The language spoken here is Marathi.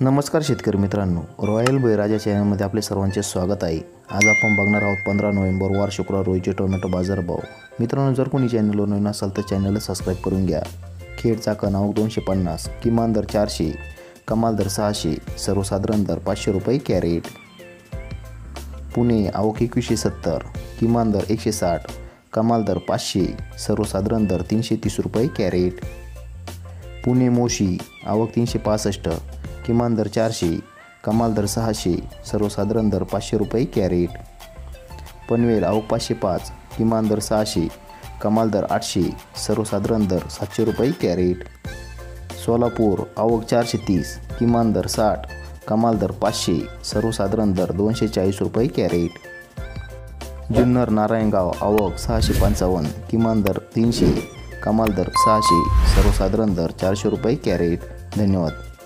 नमस्कार शेतकरी मित्रांनो, रॉयल बळीराजा चॅनलमध्ये आपले सर्वांचे स्वागत आहे। आज आपण बघणार आहोत 15 नोव्हेंबर वार शुक्रवार रोजीचे टोमॅटो बाजारभाव। मित्रांनो, जर कोणी चॅनलवर नवीन असाल तर चॅनलला सबस्क्राईब करून घ्या। खेड चाकण आवक 250, किमान दर 400, कमाल दर 600, सर्वसाधारण दर 500 रुपये कॅरेट। पुणे आवक 2170, किमान दर 160, कमाल दर 500, सर्वसाधारण दर 330 रुपये कॅरेट। पुणे मोशी आवक 365, किमान दर 400, कमाल दर 600, सर्वसाधारण दर 500 रुपये कॅरेट। पनवेल आवक 505, किमान दर 600, कमाल दर 800, सर्वसाधारण दर 700 रुपये कॅरेट। सोलापूर आवक 430, किमान दर 60, कमाल दर 500, सर्वसाधारण दर 240 रुपये कॅरेट। जुन्नर नारायणगाव आवक 655, किमान दर 300, कमाल दर 600, सर्वसाधारण दर 400 रुपये कॅरेट। धन्यवाद।